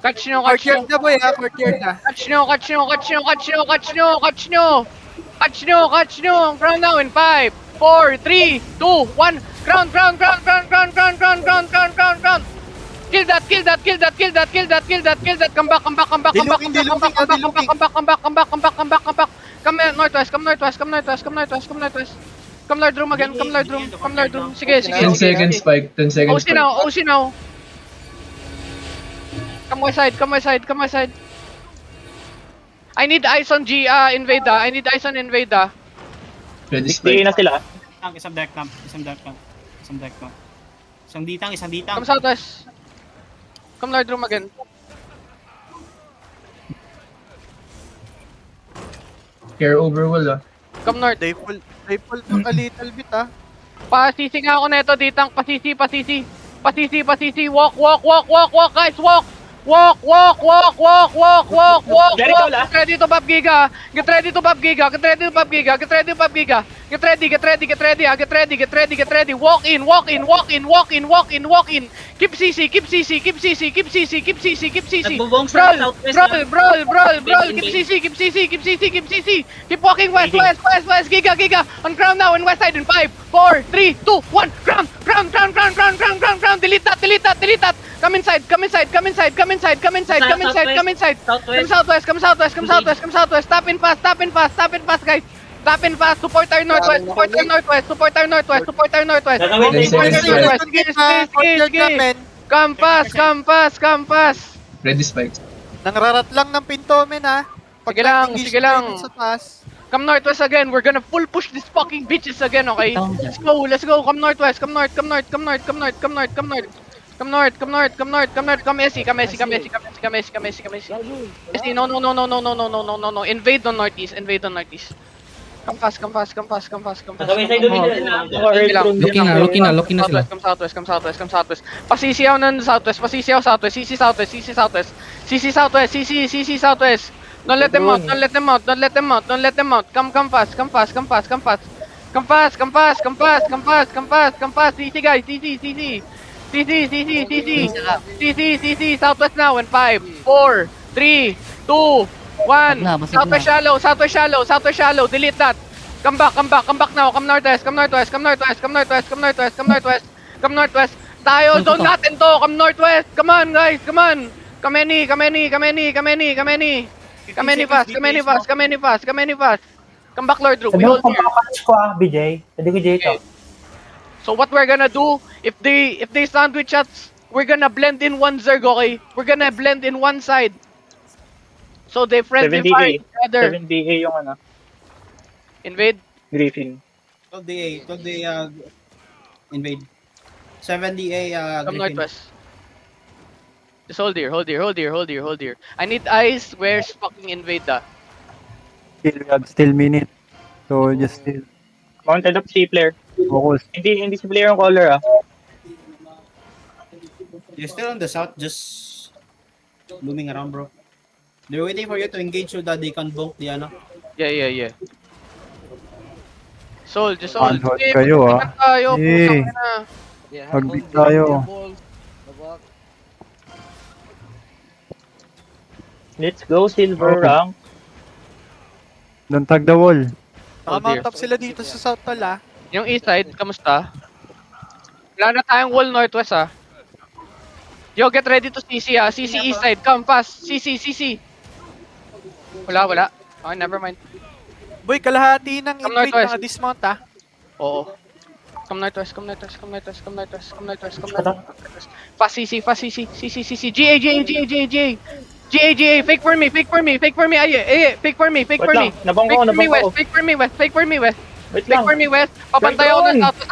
Catch nyo. Courtyard na boy ha, courtyard na. Catch nyo. Ground now in 5, 4, 3, 2, 1. Ground. Kill that. Come back. Come northwest. Come Lord Room again. Sige. 10 seconds spike. 10 seconds OC now. Come west side. I need eyes on invade. Ready Hindi spike. na sila. Isang deck camp. Isang ditang. Come southwest. Come Lord Room again. Care overwall Come north. They pull a little bit ha. Pasisi nga ako neto ditang. Pasisi. Walk, guys, walk. Jericho la. Get ready to Bob Giga. Get ready. Walk in. Keep CC. Nagbubong sa southwest na. Brawl. Keep CC. Keep walking west. Giga. On ground now, in west side in 5, 4, 3, 2, 1. Ground. Delete that. Come inside. Come inside. Come southwest. Tap in fast, guys. Tap in fast. Support our northwest. Gagawin na yung Courtyard namin. Come fast. Ready spike. Nangrarat lang ng pinto men ha. Sige lang. Sa taas. Come northwest again. We're gonna full push these fucking bitches again, okay? Let's go. Come northwest. Come north. Come SC. SC, no. Invade on northeast. Come fast. Gagawin sa'yo dominant na. Looking na sila. Come southwest. Pasisiyaw ng southwest. CC southwest. Don't let them out. Come fast. CC guys. CC southwest now in 5, 4, 3, 2, 1. Southwest shallow. Delete that. Come back now. Come northwest. Tayo, zone natin to. Come northwest. Come on, guys. Come on. Come any fast. Come back, Lord Drew. We hold here. ko BJ. Pwede ko dito. So what we're gonna do, if they sandwich us, we're gonna blend in one Zerg, okay? We're gonna blend in one side. So they friendly 70A. fire each other. 7DA yung Invade. Griffin. 12DA, invade. 7DA, Come Griffin. northwest. Just hold here. I need eyes. Where's fucking invade Still, we have still minute. So just still Mounted up si player. focus. Hindi si player yung caller You're still on the south, just looming around, bro. They're waiting for you to engage so that they can bonk the ano. Yeah. Just On hold. hold kayo, ah. Tayo, Eh. putang ina. Mag-beat tayo. Let's go silver Okay. rank. Don't tag the wall. Nakamount up sila dito sa south pala. Yung east side, kamusta? Wala na tayong wall northwest Yo, get ready to CC CC east side, come fast. CC. Wala. Okay, never mind. Boy, kalahati ng Come invade northwest. dismount ha. Oo. Come northwest. Fast CC. GA, fake for me. Fake for me. Wait lang, nabangko ko. Fake for me west. Wait Fake lang. for me west. Papantay ako ng Gagawin.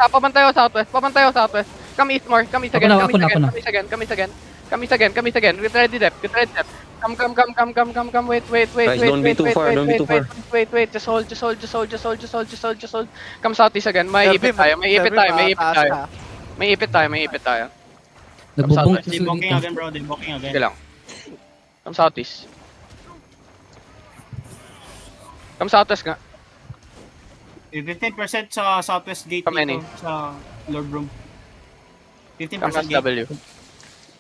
southwest. Come east more. Come east again. Ako na. Come east again. Get ready depth. Come. Wait. Don't be too far. Wait. Just hold. Come southeast again. May ipit tayo. Nagbubong They sila bonking dito. again, bro. They bonking again. Sige lang. Come southeast. Come southwest nga. 15% sa southwest gate How many? dito sa Lord Room. Come 15% SW. gate.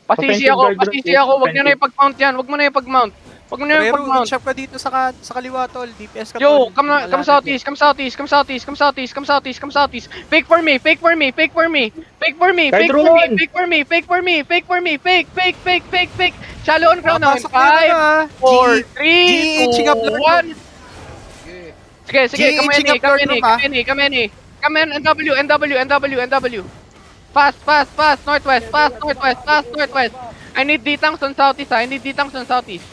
Pasisi ako, pasisi ako. Wag nyo na ipag-mount yan. Wag mo na ipag-mount. Wag mo na Pero ipag-mount. shop ka dito sa kaliwa tol. DPS ka Yo, tol. come southeast, come southeast, come southeast, come southeast, come southeast, come southeast. Fake for me, fake for me, fake for me, fake for me, fake for me, fake for me, fake for me, fake for me, fake, fake, fake, fake, fake. Shallow on ground now in Pasok na 5, 4, 3, G, 2, 1. Sige, sige, G, come in, ching up come Lord in, room, come in, come in. Come in, NW. Fast, fast, fast, northwest, fast, northwest, fast, northwest. I need D-tanks on southeast, I need D-tanks on southeast.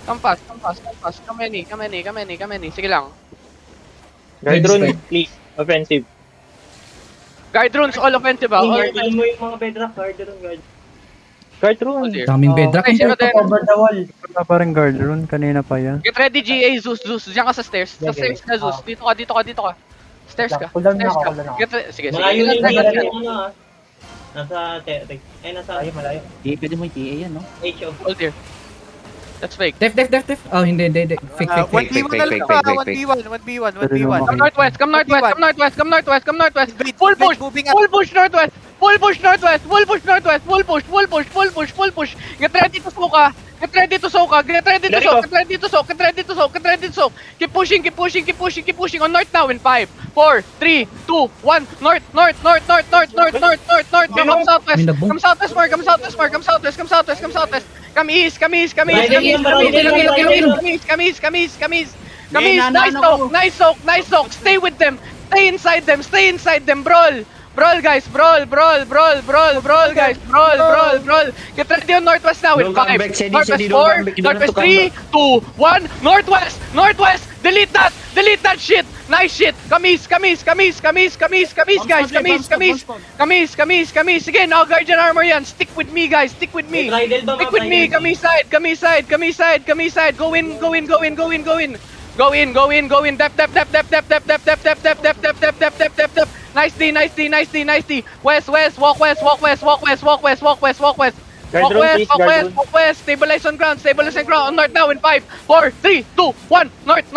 Come fast, come fast, come fast. Come in. Sige lang. Guard rune, please. Offensive. Guard runes, all offensive ah. All Tingnan mo yung mga bedrock, guard doon, guard. Guard Oh, rune. dear. Daming bedrock. Okay, zero din. Wala pa rin guard rune, kanina pa yan. Get ready, GA, Zeus. Diyan ka sa stairs. Sa stairs ka, Zeus. Dito ka. Stairs ka. Stairs ka. Get ready. Sige, sige. Malayo na yung Get ready. ano ah. Nasa, nasa... Malayo. Pwede mo yung TA yan, no? HO. Hold here. That's fake. Def. Oh, hindi. Fake. 1v1 na lang pa. 1v1. Come northwest. Wait, Full push. moving up. Full push northwest. Full push. Get ready to soak ah. Get ready to soak. Keep pushing. On north now in 5, 4, 3, 2, 1. North. Come southwest more. Come east. Nice soak. Stay with them. Stay inside them. Brawl, guys. Brawl, guys. Brawl. Get ready on northwest now in 5, northwest 4, northwest 3, 2, 1. Northwest. Delete that shit. Nice shit. Come east, guys. Come east. Sige, now guardian armor yan. Stick with me, guys. Stick with me. Come east side. Go in. Dep. Nice D. West. Walk west. Walk west. Stabilize on ground. On north now in 5, 4, 3, 2, 1. North.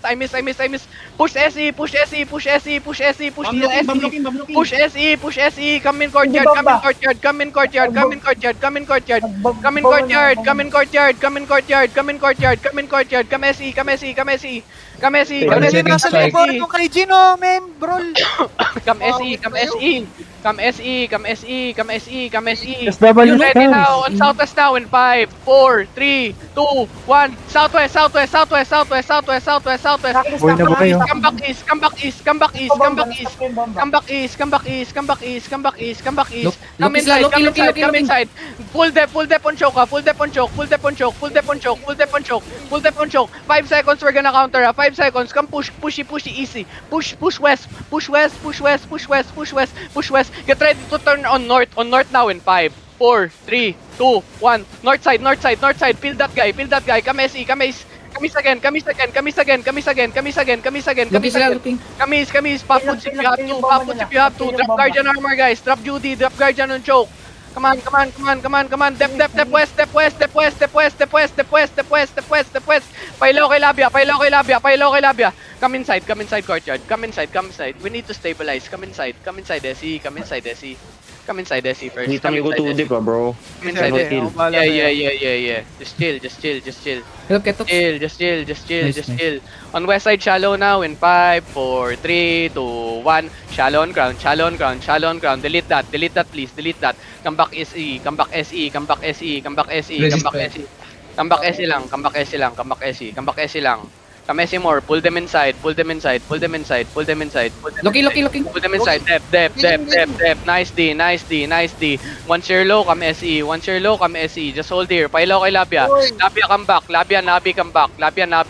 I miss. Push SE. Push SE. Come in courtyard. Come in courtyard. Come SE. Kasi nasa labor yung kay Gino, men. Brawl. Come SE. SW You ready now? On southwest now in 5, 4, 3, 2, 1. Southwest. Buhay na buhay, oh. Come back east. Come back east. Come inside. Full dep on choke. 5 seconds we're gonna counter. 5 seconds. Come pushy easy. Push west. Get ready to turn on north now in 5, 4, 3, 2, 1. North side. Fill that guy. Come SE. Come again. Come east. Pop puts if you have to. Drop guardian armor, guys. Drop Judy. Drop guardian on choke. Come on. Dep west. Pailaw kay Labia. Come inside courtyard. Come inside. We need to stabilize. Come inside SE. Come inside SE first. Hindi tayo go too deep, bro. Come inside Pwede, SE. oh, bahala na Yeah. Just chill. Help, Ketok. Just chill. On west side, shallow now in 5, 4, 3, 2, 1. Shallow on ground. Delete that, please. Come back SE. Come back SE lang. Come SE more. Pull them inside. Loki. Pull them inside. Dep. Nice D. Once you're low, come SE. Just hold here. Pailaw kay Labia. Labia, come back. Nabi,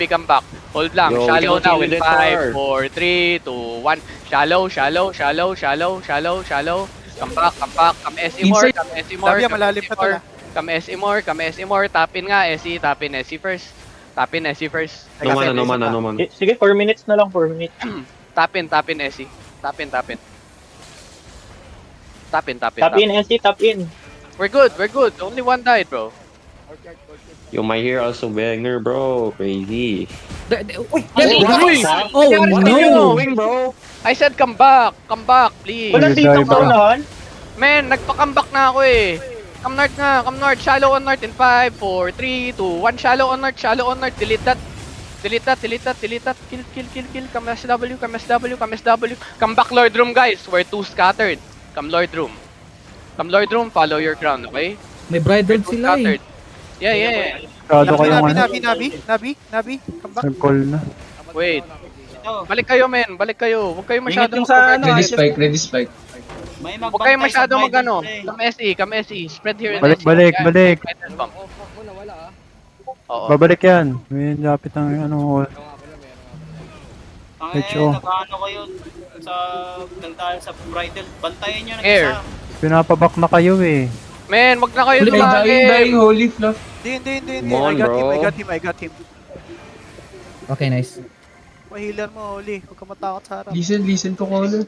come back. Hold lang. Yo, Shallow we now can in kill it 5, hard. 4, 3, 2, 1. Shallow. Come back. Come SE more. Labia, malalim pa to, Come SE more. Tapin SE first. No man. Sige, 4 minutes na lang, 4 minutes. Tapin SE. Tapin. Tap in, NC, tap in. We're good. Only one died, bro. Yo, my hero also banger, bro. Crazy. Oh, no. Bro. I said come back, please. Walang dito sa unahan. Man, nagpa-comeback na ako eh. Come north nga, come north. Shallow on north in 5, 4, 3, 2, 1. Shallow on north, shallow on north. Delete that. Delete that, delete that, delete that. Kill, kill, kill, kill. Come SW, come SW, come SW. Come back Lord Room, guys. We're too scattered. Come Lord Room. Come Lord Room, follow your crown, okay? May bridal Too sila eh. scattered. Yeah, yeah, yeah. Kado kayong ano, Nabi. Come back. nag-call na. Wait. Ito, Balik kayo, men. Balik kayo. Huwag kayo Ingat masyado yung sa ano, Ready spike, ready spike. may Huwag kayo magbantay masyado sa mag-ano. Biden, pre. Come SE. Spread here in Balik, SE. balik, Yeah, balik. Biden bump. Oo. Babalik yan. May lapit ang ano. HO. Nag-ano kayo sa nagdahil sa bridal. Bantayan nyo ng Air. isa. Pinapabak na kayo eh. Men, wag na kayo Hey, dying, lumalim. holy fluff. Hindi. Come on, I got him. Okay, nice. Healer mo, Oli. Huwag ka matakot sa harap. Listen to caller.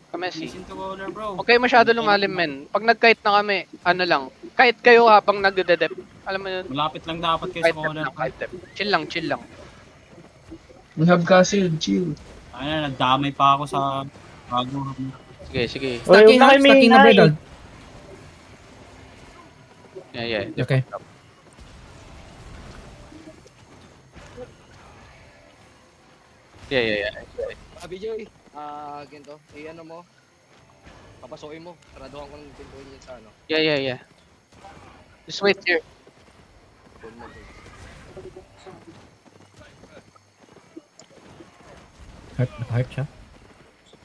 Come SE. Listen to caller, bro. Huwag kayo masyado lumalim, men. Pag nag-kite na kami, ano lang. Kite kayo habang nagde-dep. Alam mo yun? Malapit lang dapat kayo sa Kite dep caller. lang, kite dep. Chill lang, chill lang. We have castle, chill. Ayun, nagdamay pa ako sa bago. Sige, sige. Stacking ha, stacking na bridal. Yeah. Okay. Yeah. BJ, ganito, ano mo, papasukin mo, saraduhan ko ng pintuin yun sa ano. Yeah. Just wait here. Phone mo. Heart siya.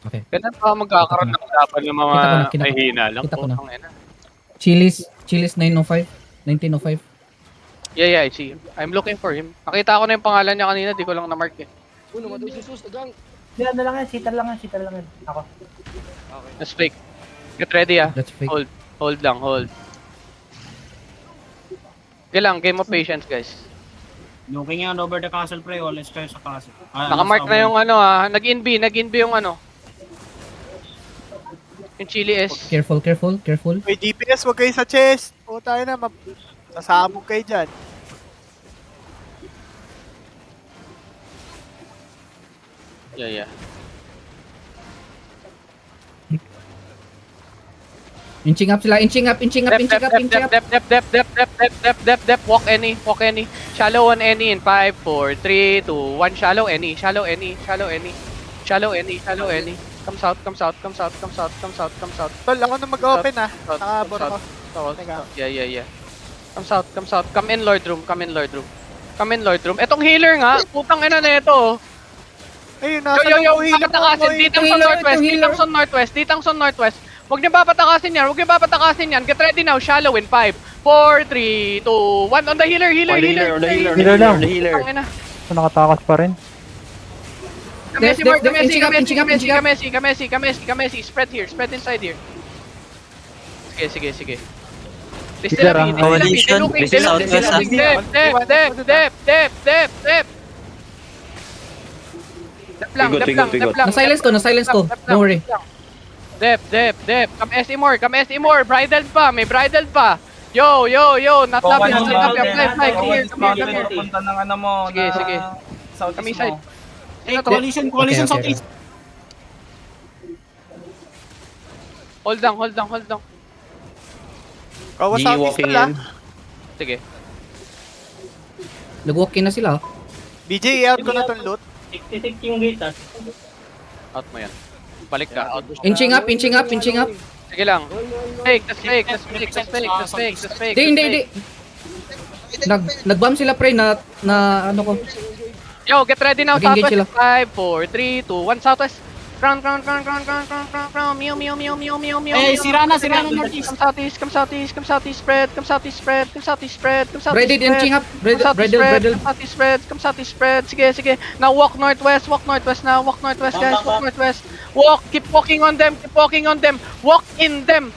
Okay. Kailan pa magkakaroon ng laban ng mga Kita ko na. mahihina lang? Kita ko na. Putang ina. Chili's 905. 1905. Yeah, I see him. I'm looking for him. Nakita ko na yung pangalan niya kanina, di ko lang na-mark eh. Uno, madu Jesus, tagang. Hindi, ano lang yan, sitar lang yan. Ako. Okay. Let's fake. Get ready ah. That's fake. Hold lang. Okay lang, game of patience guys. Looking yan over the castle, pre. Always kayo sa castle. Nakamark na yung ano ah. Nag-inb yung ano. Yung chili is. Careful. May DPS, huwag kayo sa chest. O tayo na, sasabog kayo dyan. Yeah. Inching up sila. Inching up. Dep. Walk any. Shallow on any in 5, 4, 3, 2, 1. Shallow any. Come south. Tol, ako na mag-open ah. Nakabor ako. Teka. Yeah. Come south. Come in Lord Room. Etong healer nga. Putang ina na ito. Ayun, nasa Yo, lang healer papatakasin. Ditang son northwest. Huwag niyo papatakasin yan. Get ready now. Shallow in 5, 4, 3, 2, 1. On the healer. On the healer. Tangina. So, nakatakas pa rin. Kamesi. Spread inside here. Sige. Healer, ah. Coalition. Dep. Dep lang. Na-silence ko. Don't worry. Dep. Come SE more. Bridal pa. May bridal pa. Yo. Not love. Fly. Come here. Punta ng ano mo, Sige. Kami side. Hey, coalition Okay. southeast. Hold down. Kawas G sa walking pistol ah. in. Sige. Nag-walk in na sila. BJ, i-out ko na tong loot. 66 yung gate ah. Out mo yan. Balik ka. Out. Inching up. Sige lang. Fake. Hindi. Nag-bomb sila pre na ano ko. Yo, get ready now. Mag-engage Southwest. 5, 4, 3, 2, 1. Southwest. Crown. Meow. Eh, sira na northeast. Come southeast. Spread. Ready, inching up. Bridal. Come southeast. Spread. Sige. Now walk northwest now. Walk northwest, guys. Walk northwest. Keep walking on them. Walk in them.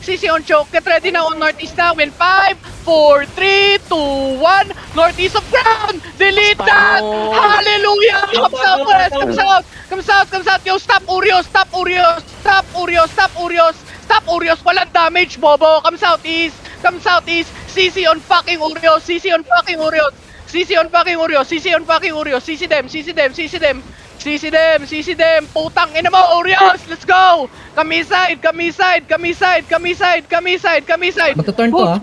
CC on choke. Get ready now on northeast now in 5, 4, 3, 2, 1. Northeast of ground. Delete that. Hallelujah. Come south. Yo, stop Urios. Walang damage, bobo. Come southeast. CC on fucking Urios. CC them. CC them, putang ina mo, Orios, let's go! Kami side. Magtuturn to ah.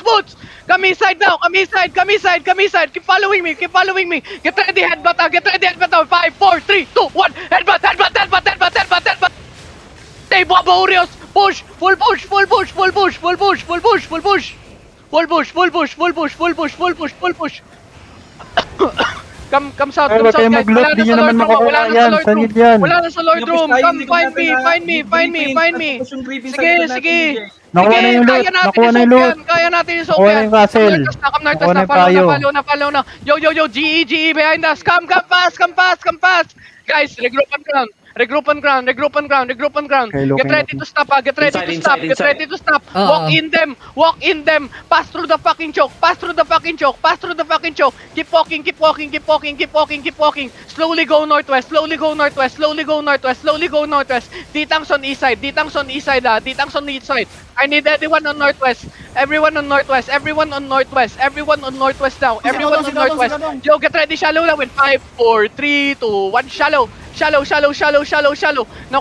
Boots! Kami side now, kami side. Keep following me. Get ready, headbutt. 5, 4, 3, 2, 1, headbutt. Stay, Bobo, Orios, push, full push. Come south, Ay, huwag kayong guys. mag-loot, di nyo naman makukuha yan. Sangit yan. Wala na sa Lord Room. Come, find me. Sige. Nakuha na yung loot. Nakuha na yung loot. Kaya natin yung Nakuha na yung castle. Come north Nakuha na west yung payo. follow na. Yo, GE behind us. Come fast. Guys, regroup on ground. Okay, Get ready to stop. Get ready to stop. Ah, Walk in them. Pass through the fucking choke. Keep walking. Slowly go northwest. Ditang's on east side. Ditang's on east side. I need everyone on northwest. Everyone on northwest now. Yo, get ready, shallow now in 5, 4, 3, 2, 1, shallow. Now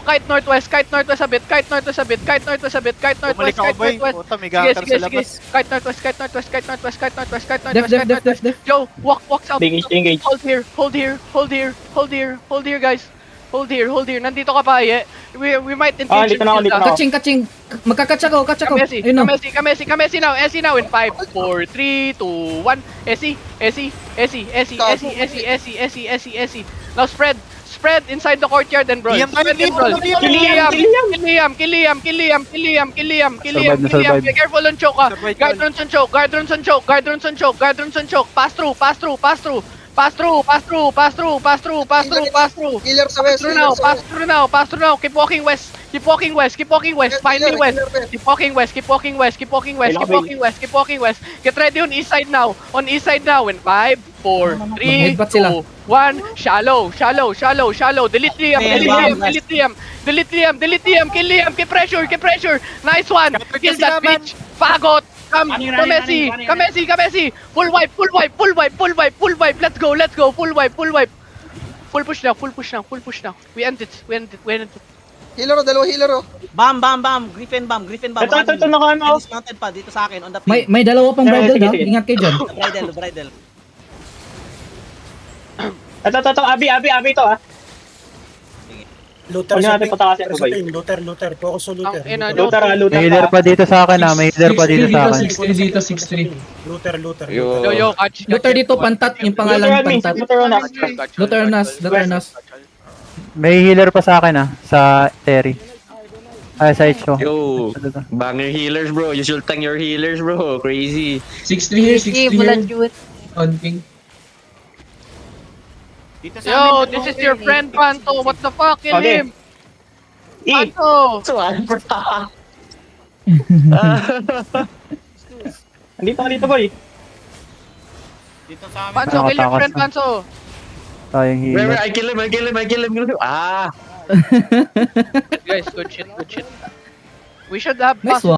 kite northwest a bit. Bumalik ako, boy. Puta, may gangster sa labas. Kite northwest. Def. Yo, walk south. Engage. Hold here, guys. Hold here. Nandito ka pa, eh. We might intention dito na ako. Kaching. Magkakatch ako. Ayun na. Kamesi now. SE now in 5, 4, 3, 2, 1. SE. Now spread inside the courtyard and brawl. Liam, Kill Survive. Be careful on choke, ah. Guard runs on choke. Pass through. Pass through. Killer sa west. Pass through now. Keep walking west. Find me west. Keep walking west. Get ready on east side now. In 5, 4, 3, Mag-headbutt sila. 2, 1. Shallow. Delete Liam. Kill Liam. Keep pressure. Nice one. Kill that bitch. Fagot. Come, Kamesi. Full wipe. Let's go. Full wipe. Full push now. We end it. Healer, dalawa healer. Bam. Griffin bam. Ito na ano. Dismounted pa dito sa akin on the May dalawa pang bridle daw. Ingat kayo dyan. bridle. Ito, Abi to ah. Looter Huwag natin patakasin ito, boy. Looter. Focus sa Ang ina Looter nyo. May healer pa dito sa akin ah. May healer pa dito sa akin. 6-3 dito, 6-3. Looter. Yo, catch. Luther dito, pantat. Yung pangalan pantat. Luther Nas. May healer pa sa akin ah. Sa Terry. Ay, sa Icho. Yo, banger healers, bro. You should thank your healers, bro. Crazy. 6-3 here. On ping. Yo, this is your friend Panto. What the fuck? Kill Okay. him. E. Panto. Dito, boy. Panto, kill your friend Panto. Tayong healer. I kill him. Ah! Guys, good shit. We should have Nice pass one.